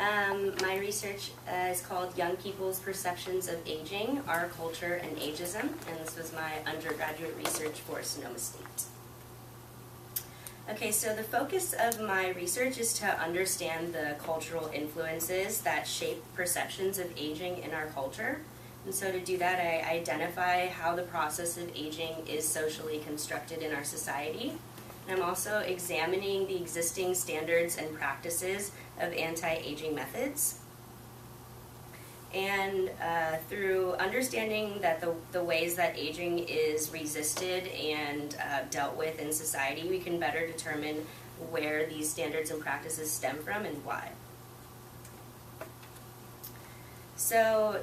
My research is called Young People's Perceptions of Aging, Our Culture and Ageism, and this was my undergraduate research for Sonoma State. Okay, so the focus of my research is to understand the cultural influences that shape perceptions of aging in our culture. And so to do that, I identify how the process of aging is socially constructed in our society. And I'm also examining the existing standards and practices of anti-aging methods. And through understanding that the ways that aging is resisted and dealt with in society, we can better determine where these standards and practices stem from and why. So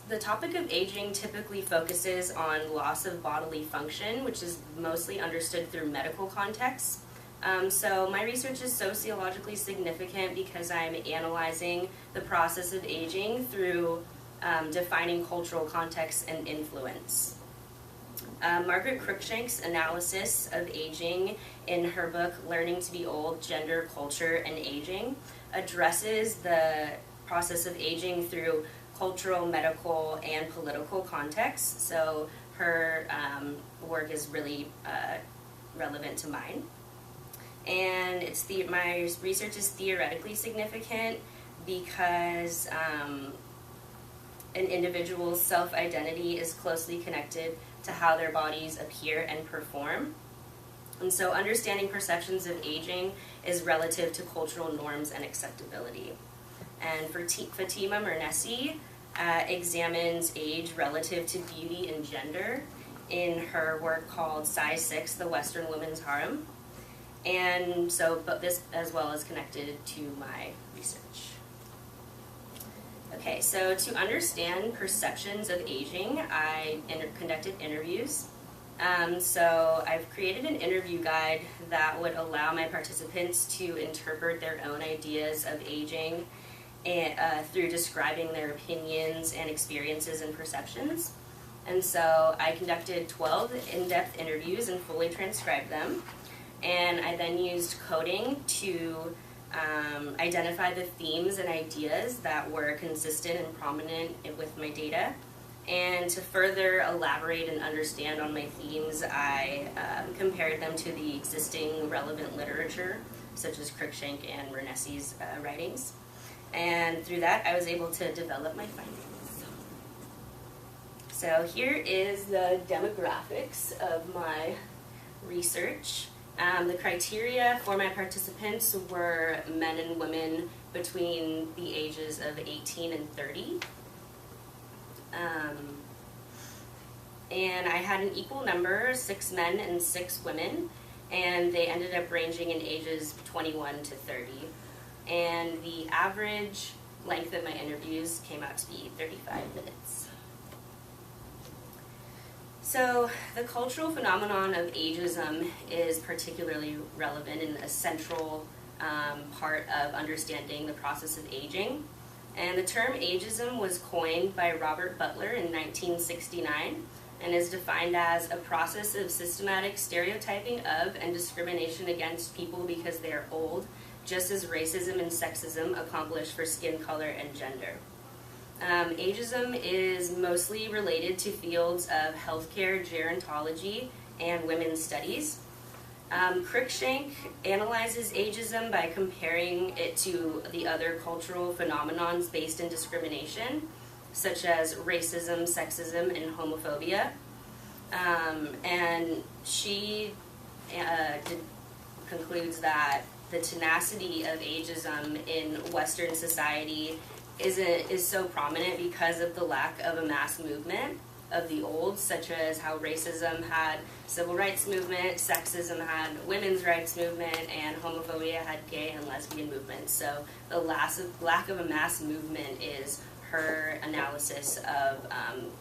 the topic of aging typically focuses on loss of bodily function, which is mostly understood through medical contexts. So my research is sociologically significant because I'm analyzing the process of aging through defining cultural context and influence. Margaret Cruikshank's analysis of aging in her book, Learning to Be Old, Gender, Culture, and Aging, addresses the process of aging through cultural, medical, and political contexts. So her work is really relevant to mine. And my research is theoretically significant because an individual's self-identity is closely connected to how their bodies appear and perform. And so understanding perceptions of aging is relative to cultural norms and acceptability. And Fatima Mernesi examines age relative to beauty and gender in her work called Size 6, The Western Woman's Harem. And so, but this as well is connected to my research. Okay, so to understand perceptions of aging, I conducted interviews. So I've created an interview guide that would allow my participants to interpret their own ideas of aging through describing their opinions and experiences and perceptions. And so I conducted 12 in-depth interviews and fully transcribed them. And I then used coding to identify the themes and ideas that were consistent and prominent with my data. And to further elaborate and understand on my themes, I compared them to the existing relevant literature, such as Cruikshank and Mernesi's writings. And through that, I was able to develop my findings. So here is the demographics of my research. The criteria for my participants were men and women between the ages of 18 and 30. And I had an equal number, 6 men and 6 women, and they ended up ranging in ages 21 to 30. And the average length of my interviews came out to be 35 minutes. So the cultural phenomenon of ageism is particularly relevant and a central part of understanding the process of aging. And the term ageism was coined by Robert Butler in 1969 and is defined as a process of systematic stereotyping of and discrimination against people because they are old, just as racism and sexism accomplish for skin color and gender. Ageism is mostly related to fields of healthcare, gerontology, and women's studies. Cruikshank analyzes ageism by comparing it to the other cultural phenomenons based in discrimination, such as racism, sexism, and homophobia. And she concludes that the tenacity of ageism in Western society is so prominent because of the lack of a mass movement of the old, such as how racism had civil rights movement, sexism had women's rights movement, and homophobia had gay and lesbian movements. So the lack of a mass movement is her analysis of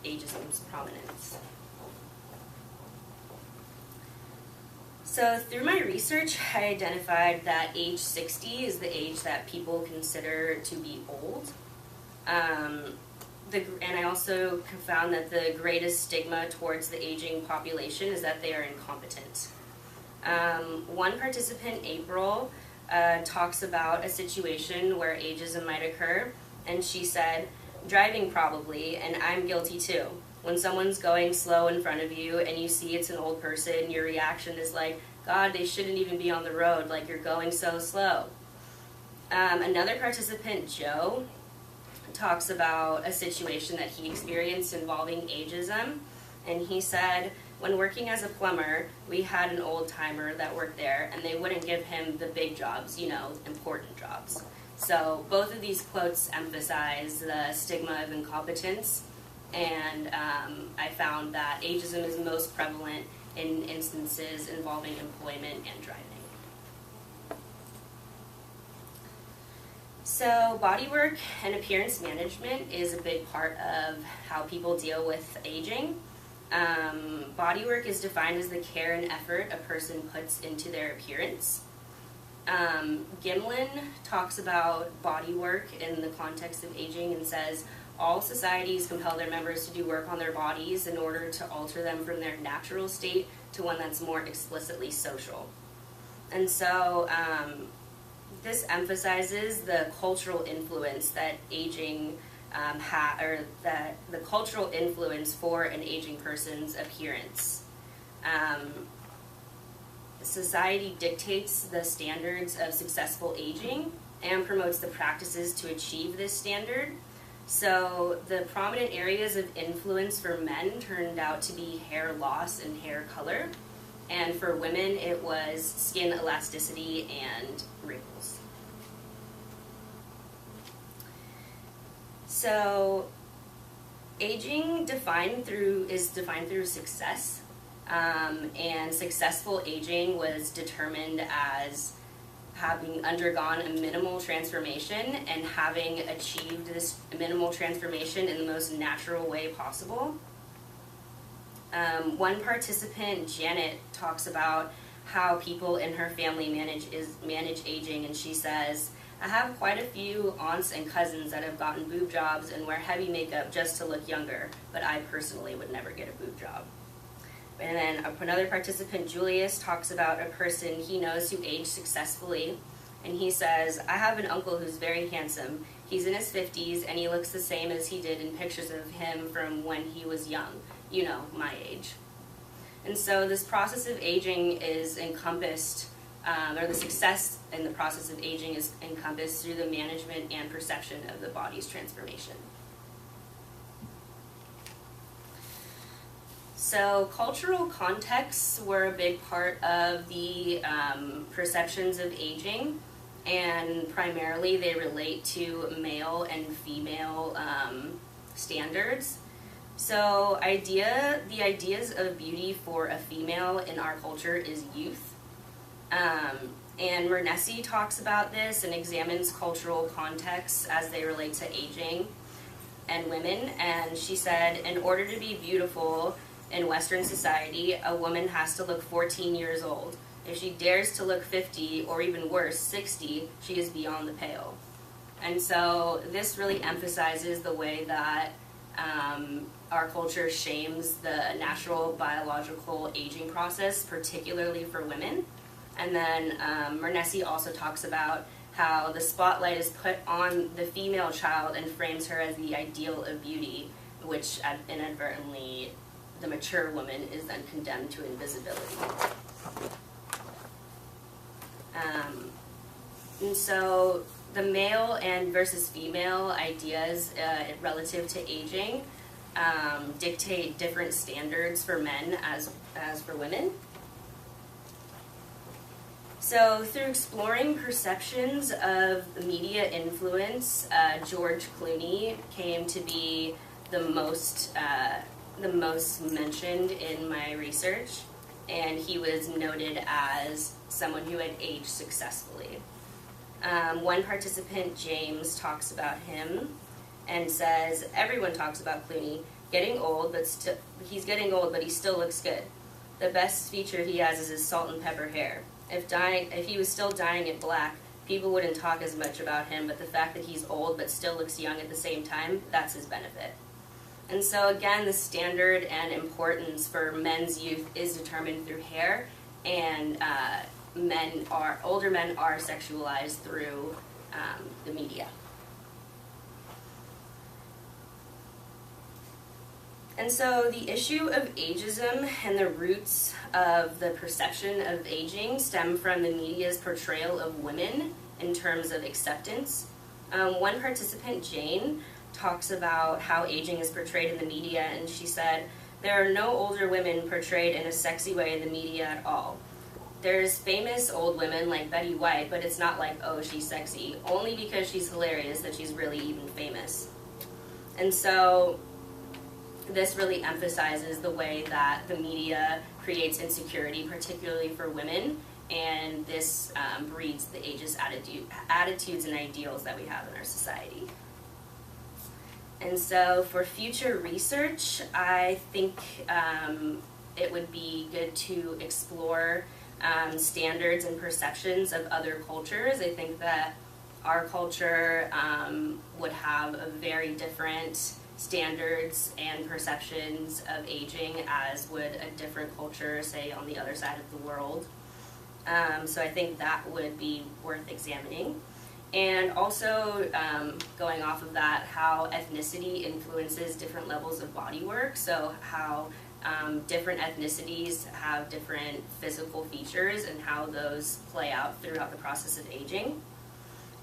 ageism's prominence. So through my research, I identified that age 60 is the age that people consider to be old. And I also found that the greatest stigma towards the aging population is that they are incompetent. One participant, April, talks about a situation where ageism might occur, and she said, "Driving probably, and I'm guilty too. When someone's going slow in front of you and you see it's an old person, your reaction is like, God, they shouldn't even be on the road, like you're going so slow." Another participant, Joe, talks about a situation that he experienced involving ageism, and he said, when working as a plumber, we had an old timer that worked there, and they wouldn't give him the big jobs, important jobs. So both of these quotes emphasize the stigma of incompetence, and I found that ageism is most prevalent in instances involving employment and driving. So body work and appearance management is a big part of how people deal with aging. Body work is defined as the care and effort a person puts into their appearance. Gimlin talks about body work in the context of aging and says, all societies compel their members to do work on their bodies in order to alter them from their natural state to one that's more explicitly social. And so this emphasizes the cultural influence that aging the cultural influence for an aging person's appearance. Society dictates the standards of successful aging and promotes the practices to achieve this standard. So the prominent areas of influence for men turned out to be hair loss and hair color, and for women it was skin elasticity and wrinkles. So aging is defined through success, and successful aging was determined as having undergone a minimal transformation and having achieved this minimal transformation in the most natural way possible. One participant, Janet, talks about how people in her family manage aging, and she says, "I have quite a few aunts and cousins that have gotten boob jobs and wear heavy makeup just to look younger, but I personally would never get a boob job." And then another participant, Julius, talks about a person he knows who aged successfully, and he says, "I have an uncle who's very handsome. He's in his 50s and he looks the same as he did in pictures of him from when he was young, my age." And so this process of aging is encompassed, or the success in the process of aging is encompassed through the management and perception of the body's transformation. So cultural contexts were a big part of the perceptions of aging, and primarily they relate to male and female standards. So the ideas of beauty for a female in our culture is youth. And Mernesi talks about this and examines cultural contexts as they relate to aging and women, and she said, in order to be beautiful in Western society, a woman has to look 14 years old. If she dares to look 50, or even worse, 60, she is beyond the pale. And so this really emphasizes the way that our culture shames the natural biological aging process, particularly for women. And then Mernesi also talks about how the spotlight is put on the female child and frames her as the ideal of beauty, which inadvertently the mature woman is then condemned to invisibility. And so the male and versus female ideas relative to aging dictate different standards for men as for women. So through exploring perceptions of media influence, George Clooney came to be the most mentioned in my research, and he was noted as someone who had aged successfully. One participant, James, talks about him and says, everyone talks about Clooney getting old, but he's getting old, but he still looks good. The best feature he has is his salt and pepper hair. If he was still dyeing it black, people wouldn't talk as much about him, but the fact that he's old but still looks young at the same time, that's his benefit. And so again, the standard and importance for men's youth is determined through hair and older men are sexualized through the media. And so the issue of ageism and the roots of the perception of aging stem from the media's portrayal of women in terms of acceptance. One participant, Jane, talks about how aging is portrayed in the media, and she said, "There are no older women portrayed in a sexy way in the media at all. There's famous old women like Betty White, but it's not like, oh, she's sexy, only because she's hilarious that she's really even famous." And so this really emphasizes the way that the media creates insecurity, particularly for women, and this breeds the ageist attitudes and ideals that we have in our society. And so for future research, I think it would be good to explore standards and perceptions of other cultures. I think that our culture would have a very different standards and perceptions of aging as would a different culture, say, on the other side of the world. So I think that would be worth examining. And also, going off of that, how ethnicity influences different levels of body work, so how different ethnicities have different physical features and how those play out throughout the process of aging.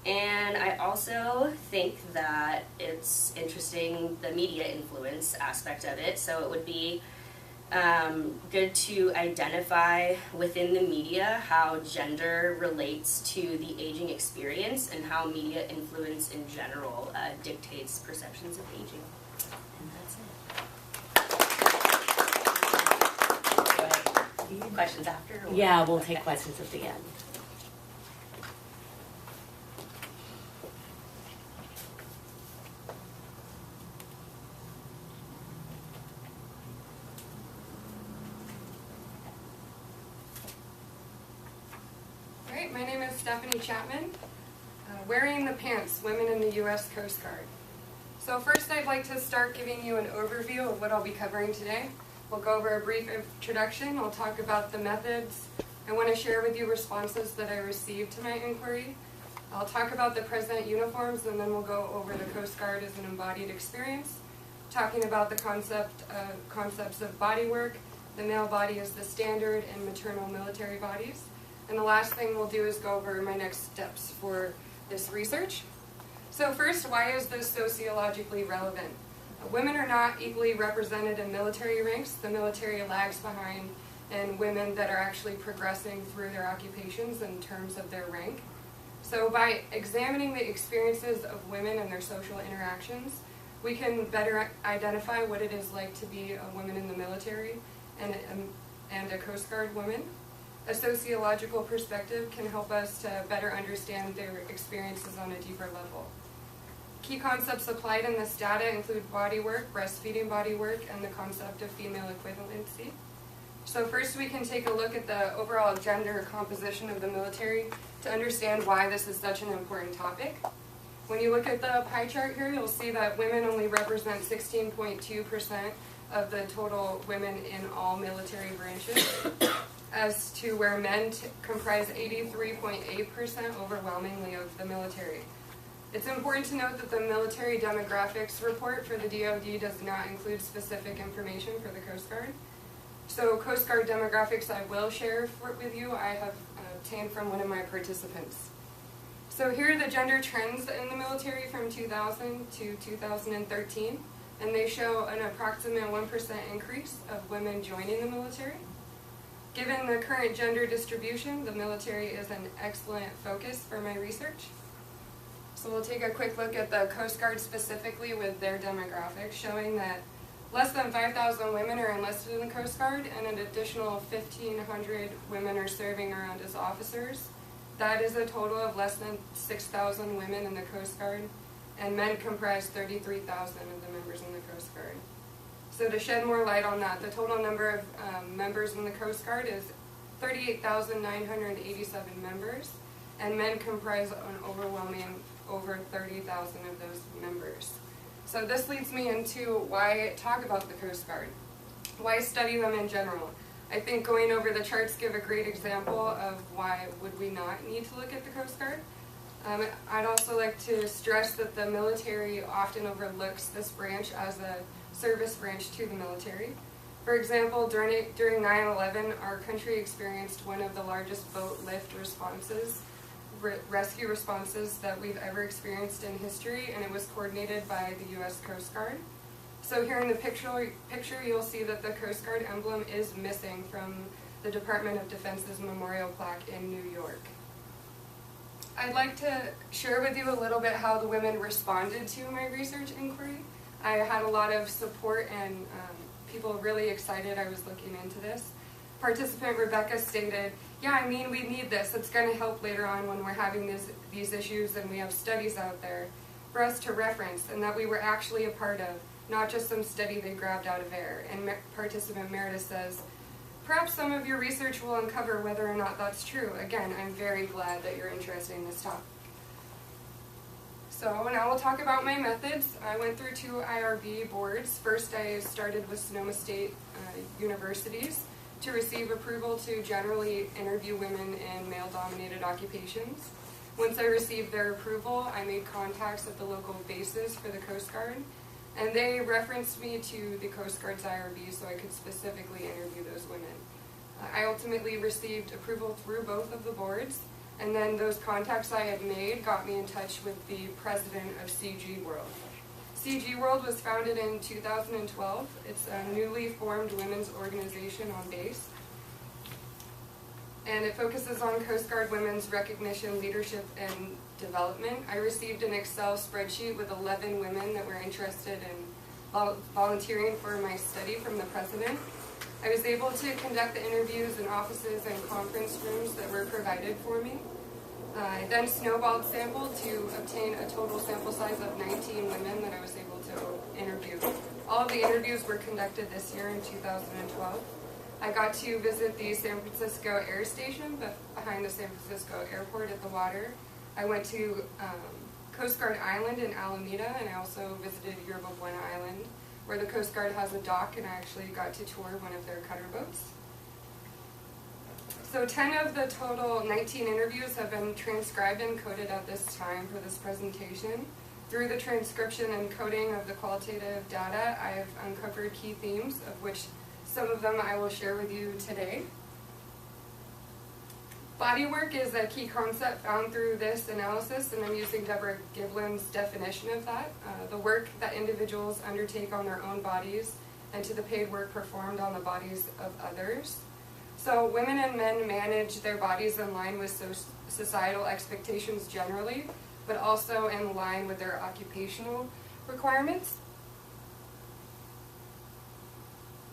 And I also think that it's interesting, the media influence aspect of it, so it would be good to identify within the media how gender relates to the aging experience and how media influence in general dictates perceptions of aging. And that's it. Questions after? Or? Yeah, we'll take questions at the end. My name is Stephanie Chapman, wearing the pants, women in the U.S. Coast Guard. So first I'd like to start giving you an overview of what I'll be covering today. We'll go over a brief introduction, I'll talk about the methods, I want to share with you responses that I received to my inquiry. I'll talk about the present uniforms, and then we'll go over the Coast Guard as an embodied experience, talking about the concepts of body work, the male body as the standard, and maternal military bodies. And the last thing we'll do is go over my next steps for this research. So first, why is this sociologically relevant? Women are not equally represented in military ranks. The military lags behind in women that are actually progressing through their occupations in terms of their rank. So by examining the experiences of women and their social interactions, we can better identify what it is like to be a woman in the military and a Coast Guard woman. A sociological perspective can help us to better understand their experiences on a deeper level. Key concepts applied in this data include body work, breastfeeding body work, and the concept of female equivalency. So first we can take a look at the overall gender composition of the military to understand why this is such an important topic. When you look at the pie chart here, you'll see that women only represent 16.2% of the total women in all military branches, as to where men comprise 83.8% overwhelmingly of the military. It's important to note that the military demographics report for the DoD does not include specific information for the Coast Guard. So Coast Guard demographics I will share with you, I have obtained from one of my participants. So here are the gender trends in the military from 2000 to 2013, and they show an approximate 1% increase of women joining the military. Given the current gender distribution, the military is an excellent focus for my research. So we'll take a quick look at the Coast Guard specifically with their demographics, showing that less than 5,000 women are enlisted in the Coast Guard, and an additional 1,500 women are serving around as officers. That is a total of less than 6,000 women in the Coast Guard, and men comprise 33,000 of the members in the Coast Guard. So to shed more light on that, the total number of members in the Coast Guard is 38,987 members, and men comprise an overwhelming over 30,000 of those members. So this leads me into why talk about the Coast Guard. Why study them in general? I think going over the charts give a great example of why would we not need to look at the Coast Guard. I'd also like to stress that the military often overlooks this branch as a service branch to the military. For example, during 9/11, our country experienced one of the largest boat lift responses, rescue responses that we've ever experienced in history, and it was coordinated by the U.S. Coast Guard. So here in the picture, you'll see that the Coast Guard emblem is missing from the Department of Defense's memorial plaque in New York. I'd like to share with you a little bit how the women responded to my research inquiry. I had a lot of support and people really excited I was looking into this. Participant Rebecca stated, "Yeah, I mean, we need this. It's going to help later on when we're having these issues and we have studies out there for us to reference and that we were actually a part of, not just some study they grabbed out of air." And participant Meredith says, "Perhaps some of your research will uncover whether or not that's true. Again, I'm very glad that you're interested in this topic." So now we'll talk about my methods. I went through 2 IRB boards. First, I started with Sonoma State universities to receive approval to generally interview women in male-dominated occupations. Once I received their approval, I made contacts at the local bases for the Coast Guard, and they referenced me to the Coast Guard's IRB so I could specifically interview those women. I ultimately received approval through both of the boards, and then those contacts I had made got me in touch with the president of CG World. CG World was founded in 2012. It's a newly formed women's organization on base, and it focuses on Coast Guard women's recognition, leadership, and development. I received an Excel spreadsheet with 11 women that were interested in volunteering for my study from the president. I was able to conduct the interviews in offices and conference rooms that were provided for me. I then snowballed sampled to obtain a total sample size of 19 women that I was able to interview. All of the interviews were conducted this year in 2012. I got to visit the San Francisco Air Station behind the San Francisco Airport at the water. I went to Coast Guard Island in Alameda, and I also visited Yerba Buena Island, where the Coast Guard has a dock, and I actually got to tour one of their cutter boats. So 10 of the total 19 interviews have been transcribed and coded at this time for this presentation. Through the transcription and coding of the qualitative data, I have uncovered key themes, of which some of them I will share with you today. Bodywork is a key concept found through this analysis, and I'm using Deborah Giblin's definition of that. The work that individuals undertake on their own bodies and to the paid work performed on the bodies of others. So women and men manage their bodies in line with societal expectations generally, but also in line with their occupational requirements.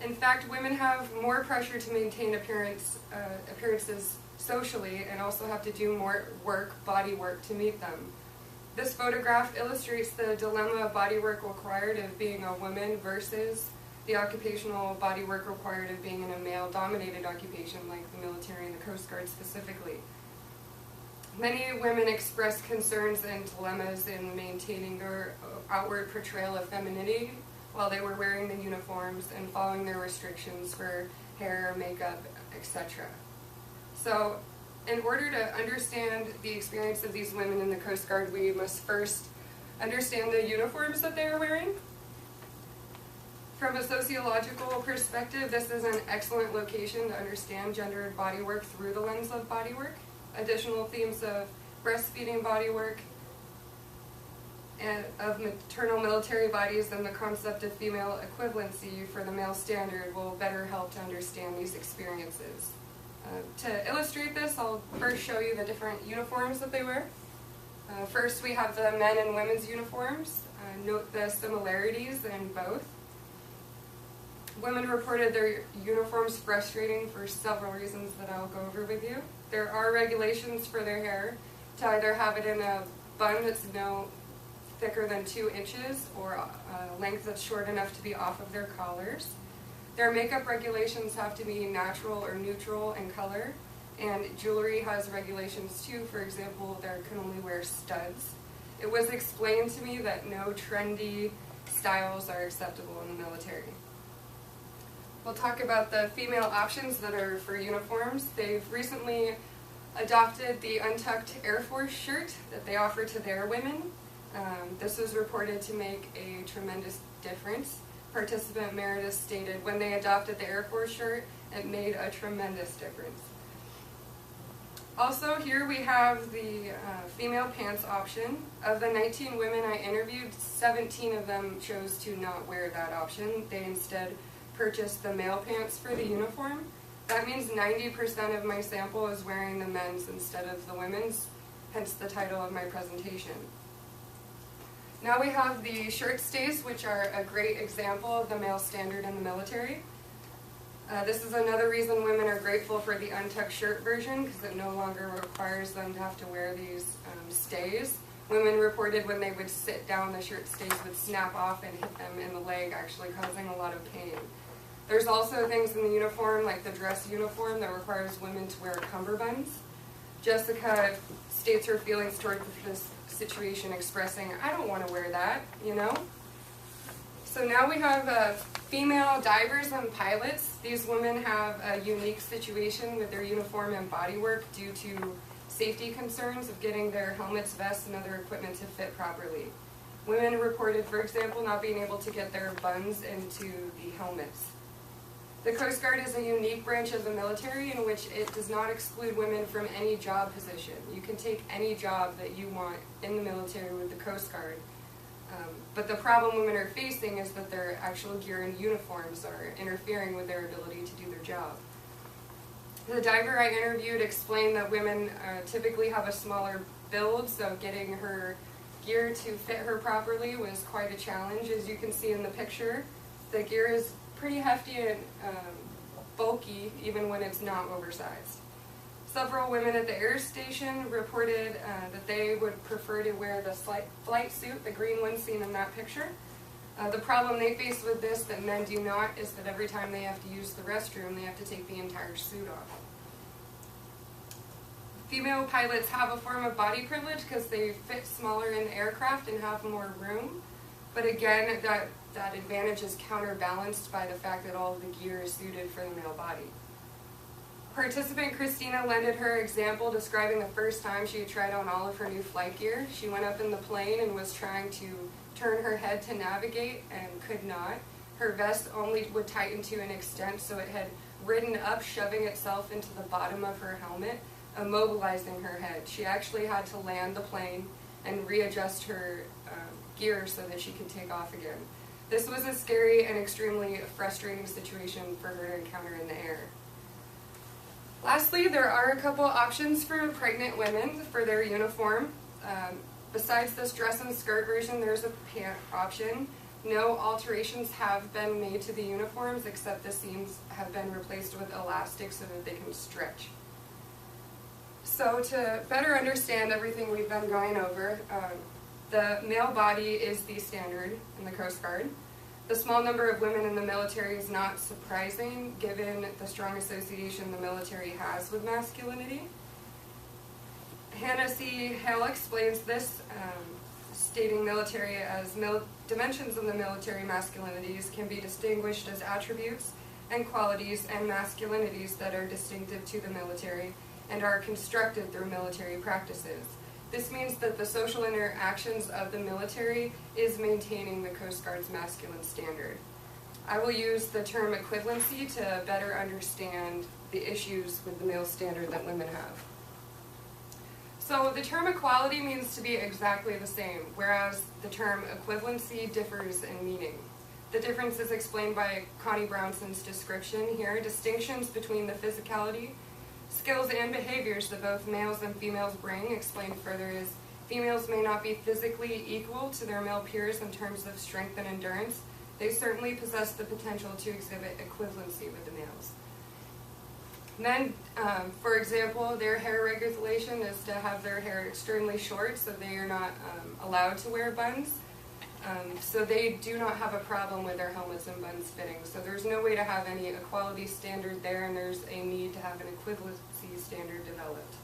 In fact, women have more pressure to maintain appearances socially and also have to do more work, body work, to meet them. This photograph illustrates the dilemma of body work required of being a woman versus the occupational body work required of being in a male-dominated occupation like the military and the Coast Guard specifically. Many women express concerns and dilemmas in maintaining their outward portrayal of femininity while they were wearing the uniforms and following their restrictions for hair, makeup, etc. So, in order to understand the experience of these women in the Coast Guard, we must first understand the uniforms that they are wearing. From a sociological perspective, this is an excellent location to understand gendered bodywork through the lens of bodywork. Additional themes of breastfeeding bodywork and of maternal military bodies and the concept of female equivalency for the male standard will better help to understand these experiences. To illustrate this, I'll first show you the different uniforms that they wear. First, we have the men and women's uniforms. Note the similarities in both. Women reported their uniforms frustrating for several reasons that I'll go over with you. There are regulations for their hair to either have it in a bun that's no thicker than 2 inches or a length that's short enough to be off of their collars. Their makeup regulations have to be natural or neutral in color, and jewelry has regulations too. For example, they can only wear studs. It was explained to me that no trendy styles are acceptable in the military. we'll talk about the female options that are for uniforms. They've recently adopted the untucked Air Force shirt that they offer to their women. This was reported to make a tremendous difference. Participant Meredith stated, when they adopted the Air Force shirt, it made a tremendous difference. Also, here we have the female pants option. Of the 19 women I interviewed, 17 of them chose to not wear that option. They instead purchased the male pants for the uniform. That means 90% of my sample is wearing the men's instead of the women's, hence the title of my presentation. Now we have the shirt stays, which are a great example of the male standard in the military. This is another reason women are grateful for the untucked shirt version, because it no longer requires them to have to wear these stays. Women reported when they would sit down, the shirt stays would snap off and hit them in the leg, actually causing a lot of pain. There's also things in the uniform, like the dress uniform, that requires women to wear cummerbunds. Jessica states her feelings toward this situation, expressing, I don't want to wear that, you know? So now we have female divers and pilots. These women have a unique situation with their uniform and bodywork due to safety concerns of getting their helmets, vests, and other equipment to fit properly. Women reported, for example, not being able to get their buns into the helmets. The Coast Guard is a unique branch of the military in which it does not exclude women from any job position. You can take any job that you want in the military with the Coast Guard. But the problem women are facing is that their actual gear and uniforms are interfering with their ability to do their job. The diver I interviewed explained that women typically have a smaller build, so getting her gear to fit her properly was quite a challenge. As you can see in the picture, the gear is pretty hefty and bulky even when it's not oversized. Several women at the air station reported that they would prefer to wear the flight suit, the green one seen in that picture. The problem they face with this that men do not is that every time they have to use the restroom, they have to take the entire suit off. Female pilots have a form of body privilege because they fit smaller in the aircraft and have more room. But again, that advantage is counterbalanced by the fact that all of the gear is suited for the male body. Participant Christina lended her example describing the first time she had tried on all of her new flight gear. She went up in the plane and was trying to turn her head to navigate and could not. Her vest only would tighten to an extent, so it had ridden up, shoving itself into the bottom of her helmet, immobilizing her head. She actually had to land the plane and readjust her gear so that she could take off again. This was a scary and extremely frustrating situation for her to encounter in the air. Lastly, there are a couple options for pregnant women for their uniform. Besides this dress and skirt version, there's a pant option. No alterations have been made to the uniforms except the seams have been replaced with elastic so that they can stretch. So to better understand everything we've been going over, the male body is the standard in the Coast Guard. The small number of women in the military is not surprising given the strong association the military has with masculinity. Hannah C. Hale explains this, stating military as dimensions of the military masculinities can be distinguished as attributes and qualities and masculinities that are distinctive to the military and are constructed through military practices. This means that the social interactions of the military is maintaining the Coast Guard's masculine standard. I will use the term equivalency to better understand the issues with the male standard that women have. So the term equality means to be exactly the same, whereas the term equivalency differs in meaning. The difference is explained by Connie Brownson's description here. Distinctions between the physicality, skills, and behaviors that both males and females bring, explained further, is females may not be physically equal to their male peers in terms of strength and endurance. They certainly possess the potential to exhibit equivalency with the males. Men, for example, their hair regulation is to have their hair extremely short, so they are not allowed to wear buns. So they do not have a problem with their helmets and buns fitting. So there's no way to have any equality standard there, and there's a need to have an equivalency standard developed.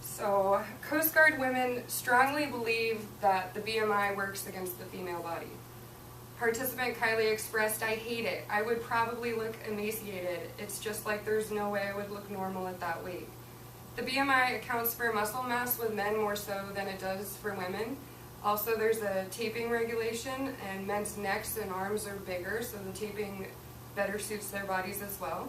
So Coast Guard women strongly believe that the BMI works against the female body. Participant Kylie expressed, "I hate it. I would probably look emaciated. It's just like there's no way I would look normal at that weight." The BMI accounts for muscle mass with men more so than it does for women. Also, there's a taping regulation, and men's necks and arms are bigger, so the taping better suits their bodies as well.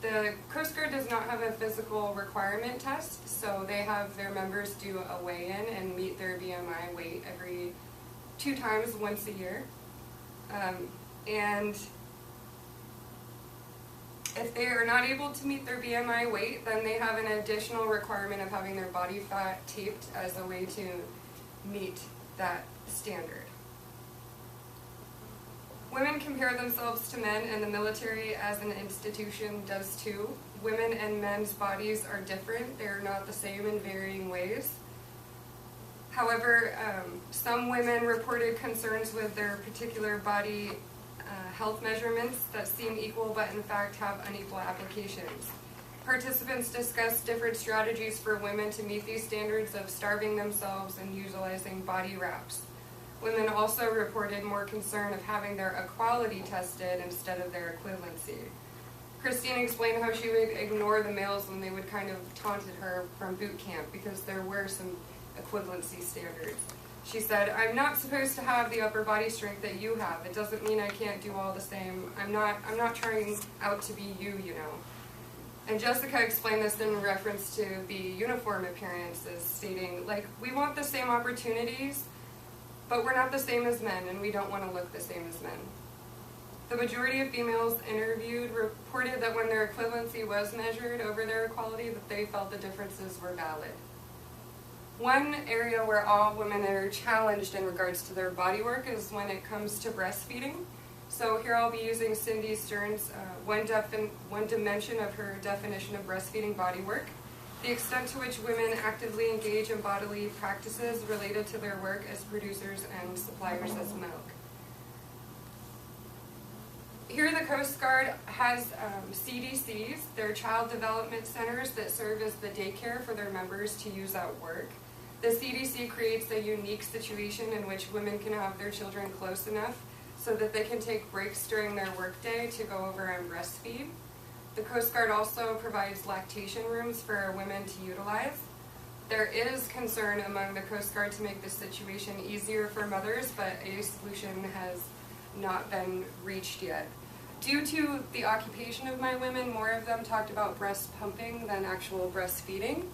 The Coast Guard does not have a physical requirement test, so they have their members do a weigh-in and meet their BMI weight every 2 times once a year. And if they are not able to meet their BMI weight, then they have an additional requirement of having their body fat taped as a way to meet that standard. Women compare themselves to men, and the military as an institution does too. Women and men's bodies are different. They are not the same in varying ways. However, some women reported concerns with their particular body health measurements that seem equal but in fact have unequal applications. Participants discussed different strategies for women to meet these standards of starving themselves and utilizing body wraps. Women also reported more concern of having their equality tested instead of their equivalency. Christine explained how she would ignore the males when they would kind of taunted her from boot camp because there were some equivalency standards. She said, "I'm not supposed to have the upper body strength that you have. It doesn't mean I can't do all the same. I'm not trying out to be you, you know." And Jessica explained this in reference to the uniform appearances, stating, like, "We want the same opportunities, but we're not the same as men, and we don't want to look the same as men." The majority of females interviewed reported that when their equivalency was measured over their equality, that they felt the differences were valid. One area where all women are challenged in regards to their body work is when it comes to breastfeeding. So here I'll be using Cindy Stern's one dimension of her definition of breastfeeding body work, the extent to which women actively engage in bodily practices related to their work as producers and suppliers of milk. Here the Coast Guard has CDCs, they're child development centers that serve as the daycare for their members to use at work. The CDC creates a unique situation in which women can have their children close enough so that they can take breaks during their workday to go over and breastfeed. The Coast Guard also provides lactation rooms for women to utilize. There is concern among the Coast Guard to make this situation easier for mothers, but a solution has not been reached yet. Due to the occupation of my women, more of them talked about breast pumping than actual breastfeeding.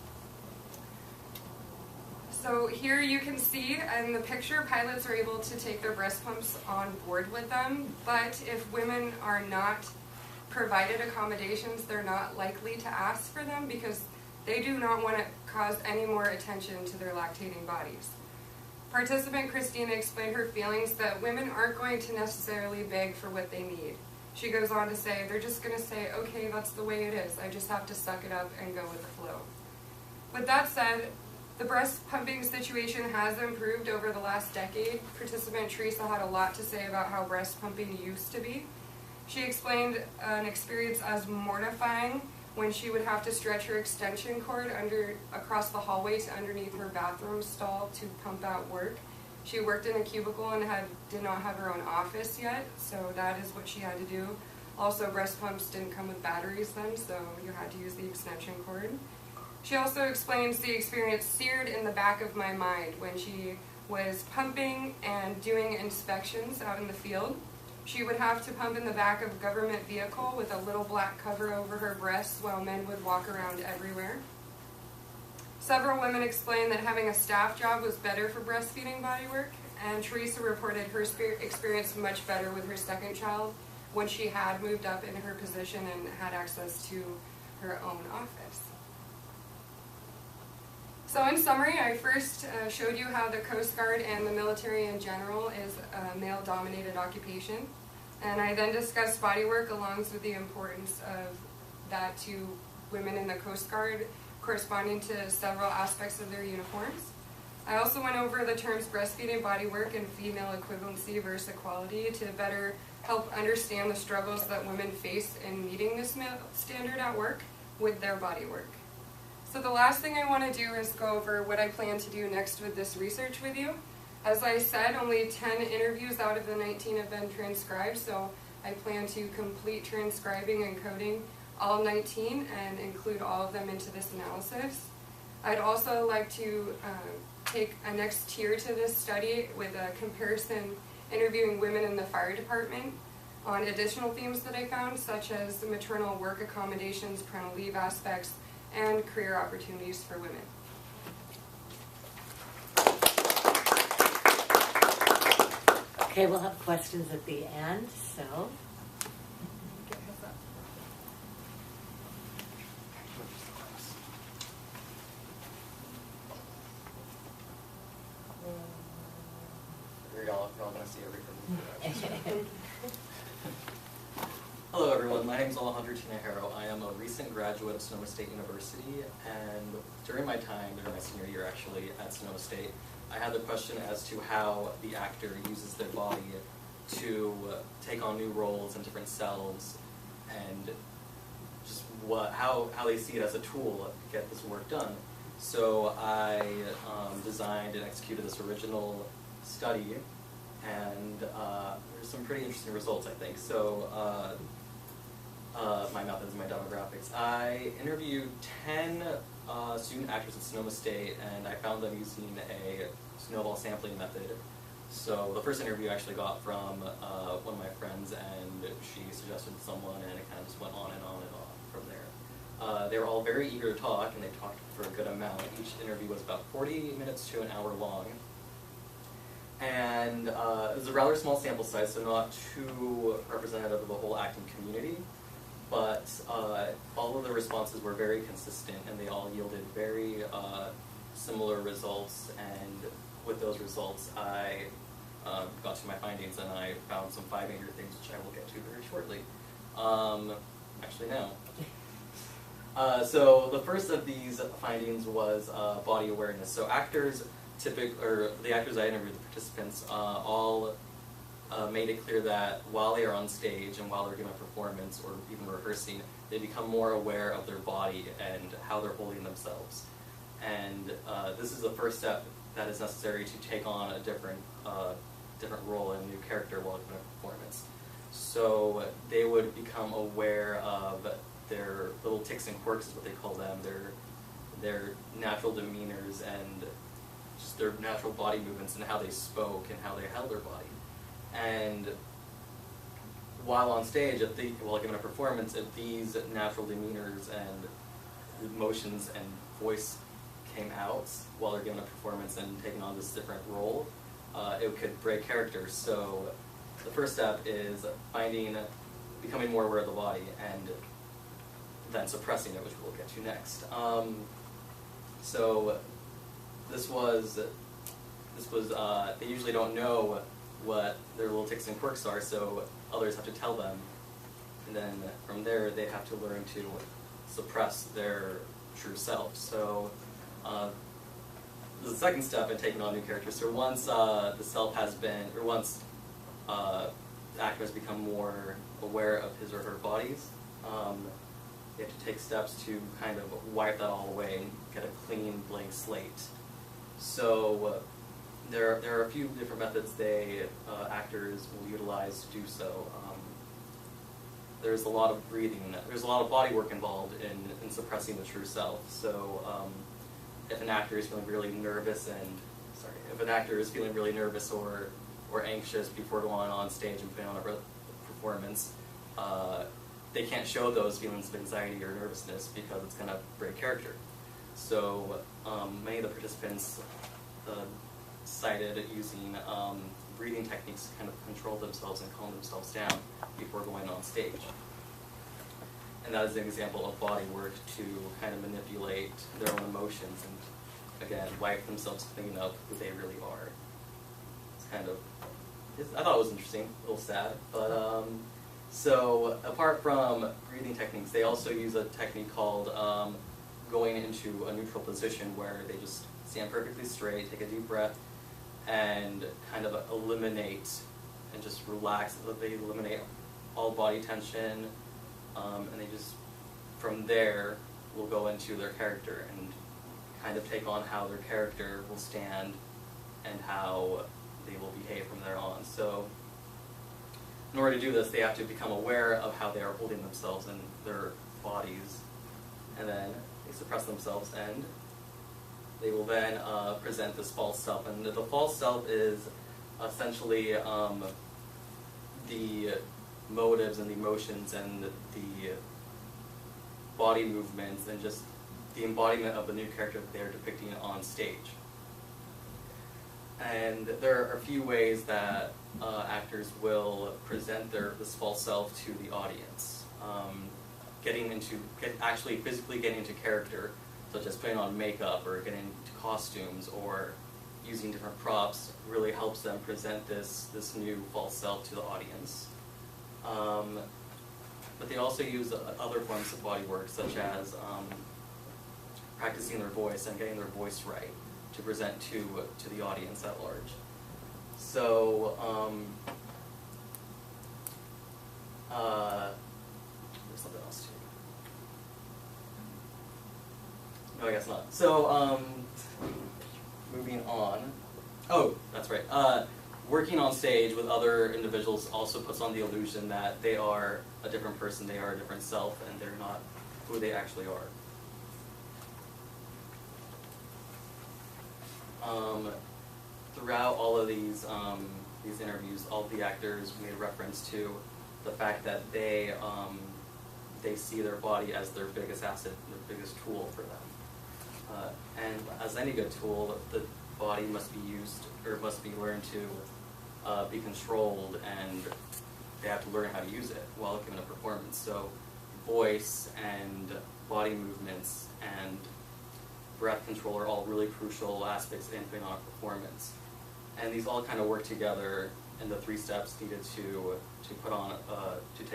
So here you can see in the picture, pilots are able to take their breast pumps on board with them, but if women are not provided accommodations, they're not likely to ask for them because they do not want to cause any more attention to their lactating bodies. Participant Christina explained her feelings that women aren't going to necessarily beg for what they need. She goes on to say, they're just going to say, "Okay, that's the way it is. I just have to suck it up and go with the flow." With that said, the breast pumping situation has improved over the last decade. Participant Teresa had a lot to say about how breast pumping used to be. She explained an experience as mortifying when she would have to stretch her extension cord across the hallway to underneath her bathroom stall to pump out work. She worked in a cubicle and did not have her own office yet, so that is what she had to do. Also, breast pumps didn't come with batteries then, so you had to use the extension cord. She also explains the experience seared in the back of my mind when she was pumping and doing inspections out in the field. She would have to pump in the back of a government vehicle with a little black cover over her breasts while men would walk around everywhere. Several women explained that having a staff job was better for breastfeeding body work, and Teresa reported her experience much better with her second child when she had moved up in her position and had access to her own office. So in summary, I first showed you how the Coast Guard and the military in general is a male-dominated occupation, and I then discussed bodywork along with the importance of that to women in the Coast Guard, corresponding to several aspects of their uniforms. I also went over the terms breastfeeding bodywork and female equivalency versus equality to better help understand the struggles that women face in meeting this standard at work with their bodywork. So the last thing I want to do is go over what I plan to do next with this research with you. As I said, only 10 interviews out of the 19 have been transcribed, so I plan to complete transcribing and coding all 19 and include all of them into this analysis. I'd also like to take a next tier to this study with a comparison interviewing women in the fire department on additional themes that I found, such as maternal work accommodations, parental leave aspects, and career opportunities for women. Okay, we'll have questions at the end, so. Y'all want to see everything. Hello everyone, my name is Alejandro Tinajero. I am a recent graduate of Sonoma State University, and during my senior year actually at Sonoma State, I had the question as to how the actor uses their body to take on new roles and different selves, and just how they see it as a tool to get this work done. So I designed and executed this original study, and there's some pretty interesting results, I think. So my methods, my demographics. I interviewed 10 student actors at Sonoma State, and I found them using a snowball sampling method. So the first interview I actually got from one of my friends, and she suggested someone, and it kind of just went on and on and on from there. They were all very eager to talk, and they talked for a good amount. Each interview was about 40 minutes to an hour long. And it was a rather small sample size, so not too representative of the whole acting community. But all of the responses were very consistent, and they all yielded very similar results. And with those results, I got to my findings, and I found some 5 major things, which I will get to very shortly. Actually, no. So the first of these findings was body awareness. So actors, the actors I interviewed, the participants, all made it clear that while they are on stage and while they're giving a performance or even rehearsing, they become more aware of their body and how they're holding themselves. And this is the first step that is necessary to take on a different role in a new character while giving a performance. So they would become aware of their little tics and quirks, is what they call them, their natural demeanors and just their natural body movements and how they spoke and how they held their body. And while on stage, while giving a performance, if these natural demeanors and emotions and voice came out while they're giving a performance and taking on this different role, it could break character. So the first step is becoming more aware of the body and then suppressing it, which we'll get to next. So this was they usually don't know what their little tics and quirks are, so others have to tell them, and then from there they have to learn to suppress their true self. So the second step in taking on new characters. So once the self has been, or once the actor has become more aware of his or her bodies, they have to take steps to kind of wipe that all away and get a clean blank slate. So there are a few different methods actors will utilize to do so. There's a lot of breathing. There's a lot of body work involved in suppressing the true self. So if an actor is feeling really nervous or anxious before going on stage and putting on a performance, they can't show those feelings of anxiety or nervousness because it's going to break character. So many of the participants cited using breathing techniques to kind of control themselves and calm themselves down before going on stage. And that is an example of body work to kind of manipulate their own emotions and, again, wipe themselves clean up who they really are. I thought it was interesting, a little sad, but so apart from breathing techniques, they also use a technique called going into a neutral position where they just stand perfectly straight, take a deep breath, and kind of eliminate and just relax. They eliminate all body tension, and they just, from there, will go into their character and kind of take on how their character will stand and how they will behave from there on. So in order to do this, they have to become aware of how they are holding themselves in their bodies, and then they suppress themselves, and they will then present this false self. And the false self is essentially the motives and the emotions and the body movements and just the embodiment of the new character that they're depicting on stage. And there are a few ways that actors will present this false self to the audience. Actually physically getting into character, such as putting on makeup or getting into costumes or using different props, really helps them present this new false self to the audience. But they also use other forms of body work, such as practicing their voice and getting their voice right to present to the audience at large. So, there's something else too. No, I guess not. So, moving on. Oh, that's right. Working on stage with other individuals also puts on the illusion that they are a different person, they are a different self, and they're not who they actually are. Throughout all of these interviews, all of the actors made reference to the fact that they see their body as their biggest asset, their biggest tool for them. And as any good tool, the body must be used, or must be learned to be controlled, and they have to learn how to use it while giving a performance. So voice and body movements and breath control are all really crucial aspects in putting on a performance. And these all kind of work together in the 3 steps needed to take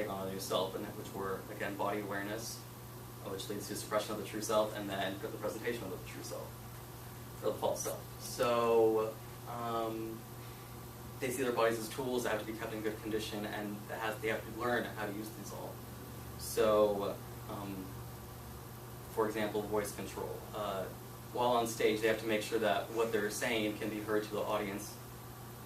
on a new self, and which were, again, body awareness, which leads to suppression of the true self, and then the presentation of the true self, or the false self. So they see their bodies as tools that have to be kept in good condition, and they have to learn how to use these all. So, for example, voice control. While on stage, they have to make sure that what they're saying can be heard to the audience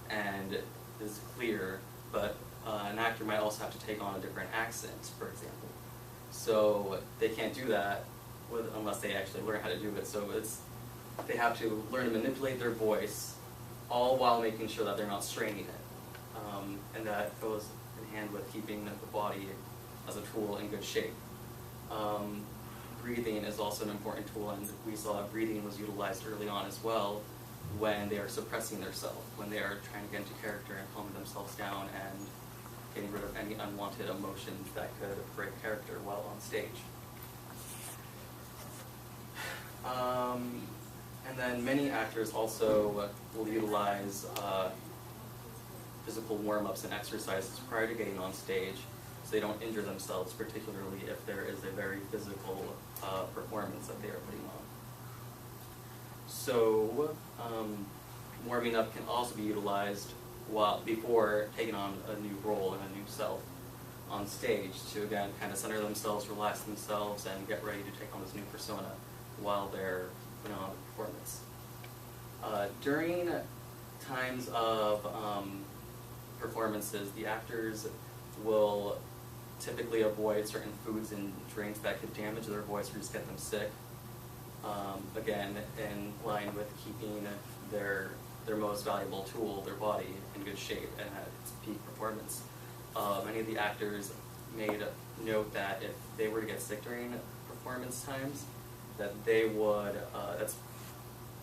and is clear, but an actor might also have to take on a different accent, for example. So they can't do that unless they actually learn how to do it. So they have to learn to manipulate their voice, all while making sure that they're not straining it. And that goes in hand with keeping the body as a tool in good shape. Breathing is also an important tool, and we saw that breathing was utilized early on as well when they are suppressing their self, when they are trying to get into character and calming themselves down and getting rid of any unwanted emotions that could break character while on stage. And then many actors also will utilize physical warm-ups and exercises prior to getting on stage, so they don't injure themselves, particularly if there is a very physical performance that they are putting on. So warming up can also be utilized before taking on a new role and a new self on stage to, again, kind of center themselves, relax themselves, and get ready to take on this new persona while they're putting on a performance. During times of performances, the actors will typically avoid certain foods and drinks that could damage their voice or just get them sick. Again, in line with keeping their most valuable tool, their body, in good shape and at its peak performance. Many of the actors made note that if they were to get sick during performance times, that they would, that's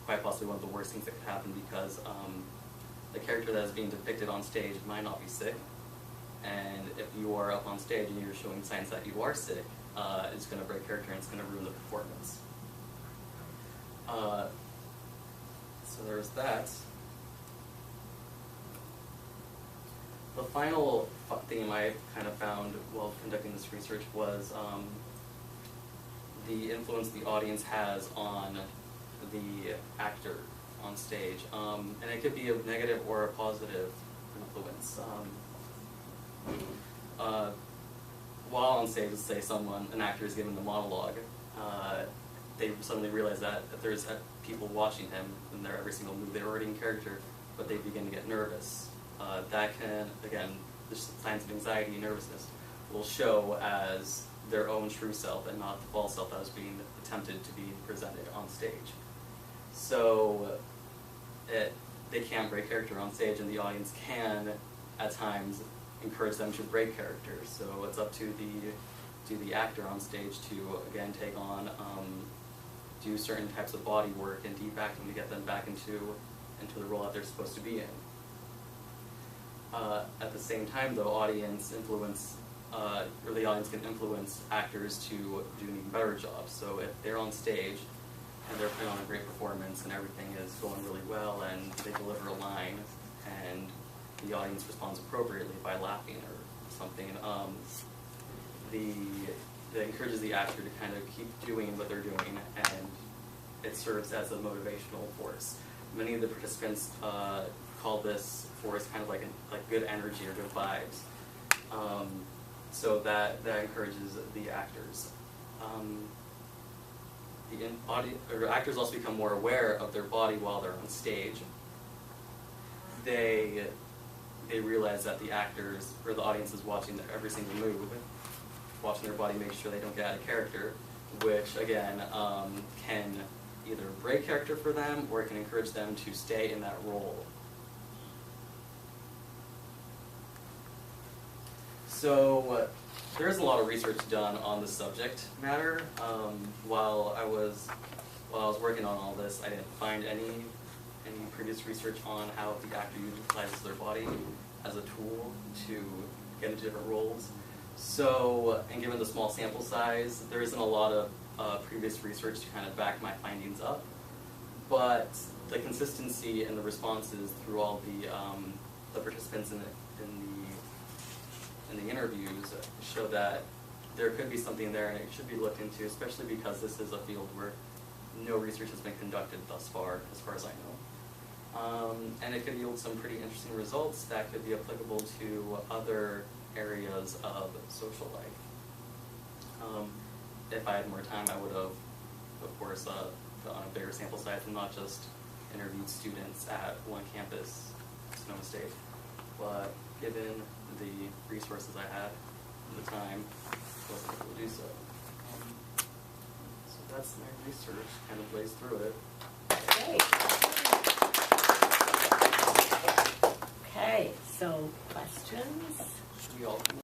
quite possibly one of the worst things that could happen, because the character that is being depicted on stage might not be sick, and if you are up on stage and you're showing signs that you are sick, it's going to break character and it's going to ruin the performance. So there's that. The final theme I kind of found while conducting this research was the influence the audience has on the actor on stage. And it could be a negative or a positive influence. While on stage, let's say an actor is given the monologue, they suddenly realize that there's people watching him in their every single move. They're already in character, but they begin to get nervous. That can, again, the signs of anxiety and nervousness will show as their own true self and not the false self that was being attempted to be presented on stage. So they can break character on stage, and the audience can, at times, encourage them to break character. So it's up to the actor on stage to, again, take on, do certain types of body work and deep acting to get them back into the role that they're supposed to be in. At the same time, though, the audience can influence actors to do an even better job. So if they're on stage and they're putting on a great performance and everything is going really well and they deliver a line and the audience responds appropriately by laughing or something, that encourages the actor to kind of keep doing what they're doing, and it serves as a motivational force. Many of the participants call this force kind of like good energy or good vibes. So that encourages the actors. Actors also become more aware of their body while they're on stage. They realize that the actors or the audience is watching every single move, watching their body, make sure they don't get out of character, which again can either break character for them or it can encourage them to stay in that role. So there is a lot of research done on the subject matter. While I was working on all this, I didn't find any previous research on how the actor utilizes their body as a tool to get into different roles. So, and given the small sample size, there isn't a lot of previous research to kind of back my findings up. But the consistency and the responses through all the participants in the interviews show that there could be something there, and it should be looked into, especially because this is a field where no research has been conducted thus far, as I know. And it could yield some pretty interesting results that could be applicable to other areas of social life. If I had more time, I would have, of course, done a bigger sample size and not just interviewed students at one campus, Sonoma State. But given the resources I had at the time, I wasn't able to do so. So that's my research, kind of lays through it. Okay, so questions? Should we all